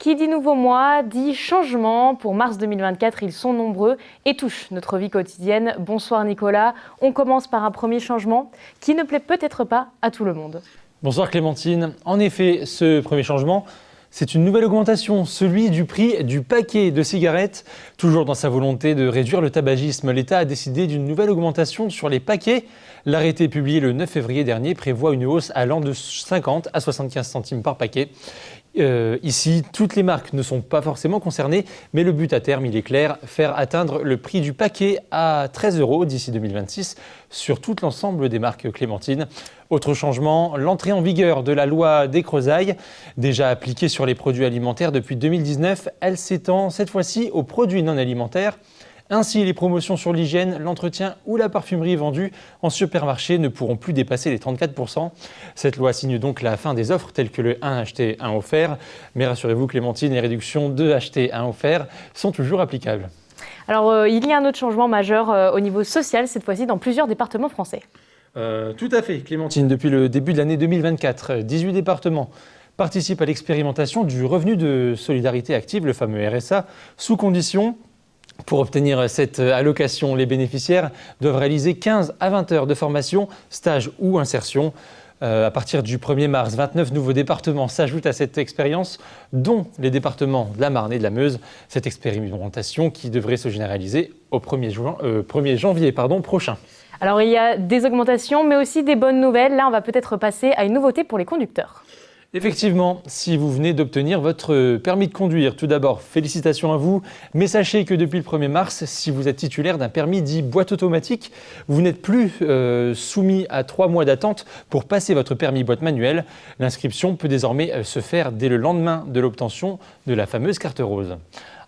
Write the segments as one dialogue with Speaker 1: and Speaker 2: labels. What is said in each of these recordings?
Speaker 1: Qui dit nouveau mois, dit changement. Pour mars 2024, ils sont nombreux et touchent notre vie quotidienne. Bonsoir Nicolas. On commence par un premier changement qui ne plaît peut-être pas à tout le monde.
Speaker 2: Bonsoir Clémentine. En effet, ce premier changement, c'est une nouvelle augmentation, celui du prix du paquet de cigarettes. Toujours dans sa volonté de réduire le tabagisme, l'État a décidé d'une nouvelle augmentation sur les paquets. L'arrêté publié le 9 février dernier prévoit une hausse allant de 50 à 75 centimes par paquet. Ici, toutes les marques ne sont pas forcément concernées, mais le but à terme, il est clair, faire atteindre le prix du paquet à 13 € d'ici 2026 sur tout l'ensemble des marques Clémentine. Autre changement, l'entrée en vigueur de la loi Descrozaille, déjà appliquée sur les produits alimentaires depuis 2019, elle s'étend cette fois-ci aux produits non alimentaires. Ainsi, les promotions sur l'hygiène, l'entretien ou la parfumerie vendues en supermarché ne pourront plus dépasser les 34%. Cette loi signe donc la fin des offres telles que le 1 acheté, 1 offert. Mais rassurez-vous Clémentine, les réductions 2 achetés, 1 offert sont toujours applicables.
Speaker 1: Alors, il y a un autre changement majeur au niveau social, cette fois-ci dans plusieurs départements français.
Speaker 2: Tout à fait Clémentine, depuis le début de l'année 2024, 18 départements participent à l'expérimentation du revenu de solidarité active, le fameux RSA, sous condition. Pour obtenir cette allocation, les bénéficiaires doivent réaliser 15 à 20 heures de formation, stage ou insertion. À partir du 1er mars, 29 nouveaux départements s'ajoutent à cette expérience, dont les départements de la Marne et de la Meuse. Cette expérimentation qui devrait se généraliser au 1er janvier prochain.
Speaker 1: Alors, il y a des augmentations, mais aussi des bonnes nouvelles. Là, on va peut-être passer à une nouveauté pour les conducteurs.
Speaker 2: Effectivement, si vous venez d'obtenir votre permis de conduire, tout d'abord, félicitations à vous. Mais sachez que depuis le 1er mars, si vous êtes titulaire d'un permis dit boîte automatique, vous n'êtes plus soumis à 3 mois d'attente pour passer votre permis boîte manuelle. L'inscription peut désormais se faire dès le lendemain de l'obtention de la fameuse carte rose.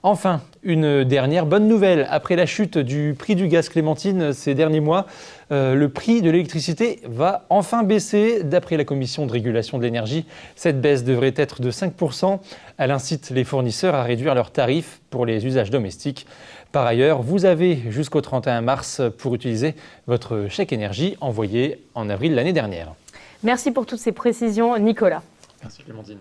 Speaker 2: Enfin, une dernière bonne nouvelle. Après la chute du prix du gaz Clémentine ces derniers mois, le prix de l'électricité va enfin baisser. D'après la Commission de régulation de l'énergie, cette baisse devrait être de 5%. Elle incite les fournisseurs à réduire leurs tarifs pour les usages domestiques. Par ailleurs, vous avez jusqu'au 31 mars pour utiliser votre chèque énergie envoyé en avril l'année dernière.
Speaker 1: Merci pour toutes ces précisions, Nicolas.
Speaker 2: Merci Clémentine.